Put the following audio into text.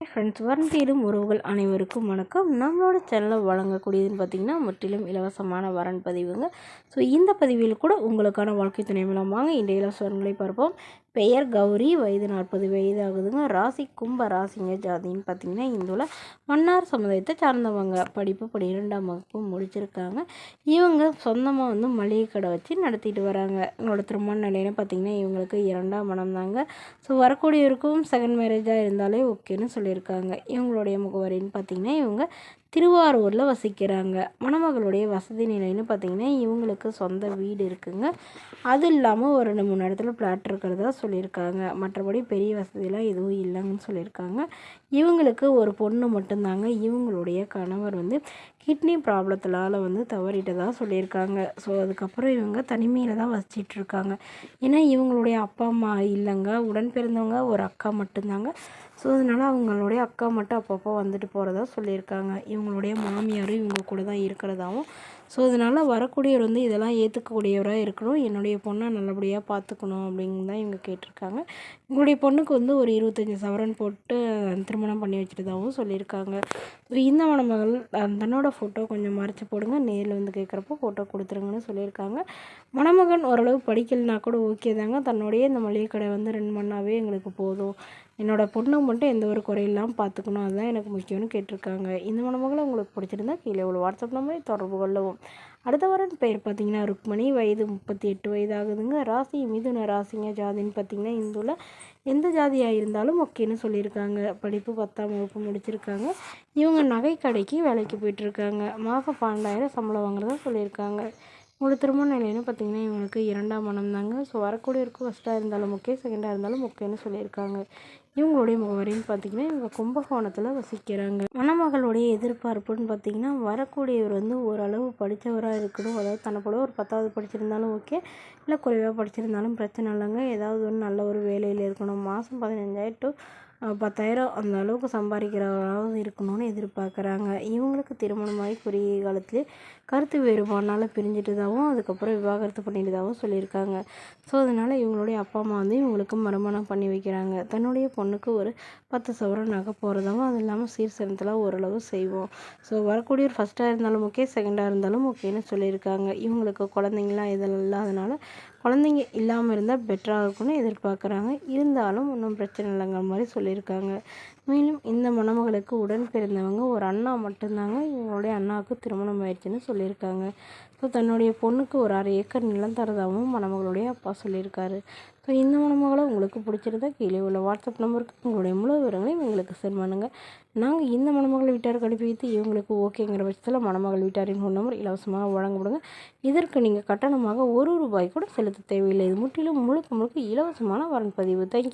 Friends, வரன் தேடும் உறவுகள் அனைவருக்கும் வணக்கம். நம்மளோட சேனலில் வழங்கக்கூடியதுன்னு பார்த்திங்கன்னா முற்றிலும் இலவசமான வரன் பதிவுங்க. ஸோ இந்த பதிவில் கூட உங்களுக்கான வாழ்க்கை துணை மூலம் வாங்க இன்றைய இலவச வரன்களை பார்ப்போம். பெயர் கௌரி, வயது 40 வயது ஆகுதுங்க. ராசி கும்ப ராசிங்க. ஜாதின்னு பார்த்திங்கன்னா இந்துல மன்னார் சமுதாயத்தை சார்ந்தவங்க. படிப்பு 12ஆம் வகுப்பு முடிச்சிருக்காங்க. இவங்க சொந்தமாக மளிகை கடை வச்சு நடத்திட்டு வராங்க. உங்களோட திருமண நிலைன்னு பார்த்திங்கன்னா இவங்களுக்கு 2ஆம் மனம் தாங்க. ஸோ வரக்கூடியவருக்கும் செகண்ட் மேரேஜாக இருந்தாலே ஓகேன்னு சொல்லியிருக்காங்க. இவங்களுடைய முகவரின்னு பார்த்திங்கன்னா இவங்க திருவாரூரில் வசிக்கிறாங்க. மணமகளுடைய வசதி நிலைன்னு பார்த்திங்கன்னா இவங்களுக்கு சொந்த வீடு இருக்குங்க. அது இல்லாமல் ஒரு 2-3 இடத்துல ஃப்ளாட் இருக்கிறதா சொல்லியிருக்காங்க. மற்றபடி பெரிய வசதியெலாம் எதுவும் இல்லைங்கன்னு சொல்லியிருக்காங்க. இவங்களுக்கு ஒரு பொண்ணு மட்டும்தாங்க. இவங்களுடைய கணவர் கிட்னி ப்ராப்ளத்தினால தவறிட்டதாக சொல்லியிருக்காங்க. ஸோ அதுக்கப்புறம் இவங்க தனிமையில் தான் வசிச்சிட்ருக்காங்க. ஏன்னா இவங்களுடைய அப்பா அம்மா இல்லைங்க. உடன் பிறந்தவங்க ஒரு அக்கா மட்டும்தாங்க. ஸோ அதனால் அவங்களுடைய அக்கா மட்டும் அப்பப்போ வந்துட்டு போகிறதா சொல்லியிருக்காங்க. இவங்களுடைய மாமியாரும் இவங்க கூட தான் இருக்கிறதாவும். ஸோ அதனால் வரக்கூடியவர் இதெல்லாம் ஏற்றுக்கக்கூடியவராக இருக்கணும். என்னுடைய பொண்ணை நல்லபடியாக பார்த்துக்கணும் அப்படின்னு தான் இவங்க கேட்டிருக்காங்க. இவங்களுடைய பொண்ணுக்கு ஒரு 25 சவரன் போட்டு திருமணம் பண்ணி வச்சுட்டதாகவும் சொல்லியிருக்காங்க. இந்த மணமகள் தன்னோட ஃபோட்டோ கொஞ்சம் மறைச்சி போடுங்க, நேரில் கேட்குறப்போ ஃபோட்டோ கொடுத்துருங்கன்னு சொல்லியிருக்காங்க. மணமகன் ஓரளவு படிக்கலைனா கூட ஓகே தாங்க. தன்னுடைய இந்த மளிகை கடை 2 மணி எங்களுக்கு போதும், என்னோடய பொண்ணு மட்டும் எந்த ஒரு குறையில்லாமல் பார்த்துக்கணும், அதுதான் எனக்கு முக்கியம்னு கேட்டிருக்காங்க. இந்த மணமகளை உங்களுக்கு பிடிச்சிருந்தா கீழே உள்ள வாட்ஸ்அப் நம்பரை தொடர்பு கொள்ளவும். அடுத்த வரன் பெயர் பார்த்திங்கன்னா ருக்மணி, வயது 38 வயது ஆகுதுங்க. ராசி மிதுன ராசிங்க. ஜாதின்னு பார்த்திங்கன்னா இந்துல எந்த ஜாதியாக இருந்தாலும் ஓகேன்னு சொல்லியிருக்காங்க. படிப்பு 10ஆம் வகுப்பு முடிச்சிருக்காங்க. இவங்க நகை கடைக்கு வேலைக்கு போயிட்டுருக்காங்க. மாதம் 12,000 சம்பளம் வாங்குறதா சொல்லியிருக்காங்க. உங்களோட திருமண நிலைன்னு பார்த்திங்கன்னா இவங்களுக்கு 2ஆம் மனம் தாங்க. ஸோ வரக்கூடியவருக்கு ஃபஸ்ட்டாக இருந்தாலும் ஓகே, செகண்டாக இருந்தாலும் ஓகேன்னு சொல்லியிருக்காங்க. இவங்களுடைய முகவரின்னு பார்த்திங்கன்னா இவங்க கும்பகோணத்தில் வசிக்கிறாங்க. மணமகளுடைய எதிர்பார்ப்புன்னு பார்த்திங்கன்னா வரக்கூடியவர் ஓரளவு படித்தவராக இருக்கணும். அதாவது தன்னை போல ஒரு 10வது படிச்சிருந்தாலும் ஓகே, இல்லை குறைவாக படிச்சிருந்தாலும் பிரச்சனை இல்லைங்க. ஏதாவது நல்ல ஒரு வேலையில் இருக்கணும். மாதம் 15,000 to 10,000 அந்த அளவுக்கு சம்பாதிக்கிறவராவது இருக்கணும்னு எதிர்பார்க்குறாங்க. இவங்களுக்கு திருமணமாகி குறுகிய காலத்திலே கருத்து வேறுபாடுனால பிரிஞ்சிட்டதாகவும் அதுக்கப்புறம் விவாகரத்து பண்ணிட்டதாகவும் சொல்லியிருக்காங்க. ஸோ அதனால் இவங்களுடைய அப்பா அம்மா இவங்களுக்கு மறுமணம் பண்ணி வைக்கிறாங்க. தன்னுடைய பொண்ணுக்கு ஒரு 10 சவரன் நகை போகிறதாகவும் அது இல்லாமல் சீர்சனத்தெலாம் ஓரளவு செய்வோம். ஸோ வரக்கூடிய ஒரு ஃபஸ்ட்டாக இருந்தாலும் ஓகே, செகண்டாக இருந்தாலும் ஓகேன்னு சொல்லியிருக்காங்க. இவங்களுக்கு குழந்தைங்களாம் இதில் இல்லாதனால குழந்தைங்க இல்லாமல் இருந்தால் பெட்டராக இருக்கும்னு எதிர்பார்க்குறாங்க. இருந்தாலும் ஒன்றும் பிரச்சனை இல்லைங்கிற மாதிரி சொல்லியிருக்காங்க. மேலும் இந்த மணமகளுக்கு உடன் பிறந்தவங்க ஒரு அண்ணா மட்டும்தாங்க. இவங்களுடைய அண்ணாவுக்கு திருமணம் ஆயிடுச்சுன்னு சொல்லியிருக்காங்க. ஸோ தன்னுடைய பொண்ணுக்கு ஒரு 1/2 ஏக்கர் நிலம் தரதாகவும் மணமகளுடைய அப்பா சொல்லியிருக்காரு. ஸோ இந்த மணமகளை உங்களுக்கு பிடிச்சிருந்தா கீழே உள்ள வாட்ஸ்அப் நம்பருக்கு உங்களுடைய முழு விவரங்களையும் எங்களுக்கு சென்ட் பண்ணுங்கள். நாங்கள் இந்த மணமகள் வீட்டாருக்கு அனுப்பி வைத்து இவங்களுக்கு ஓகேங்கிற பட்சத்தில் மணமகள் வீட்டாரின் ஃபோன் நம்பர் இலவசமாக வழங்கப்படுங்க. இதற்கு நீங்கள் கட்டணமாக 1 ரூபாய் கூட செலுத்த தேவையில்லை. இது முற்றிலும் முழுக்க இலவசமான வரன் பதிவு. தேங்க்யூ.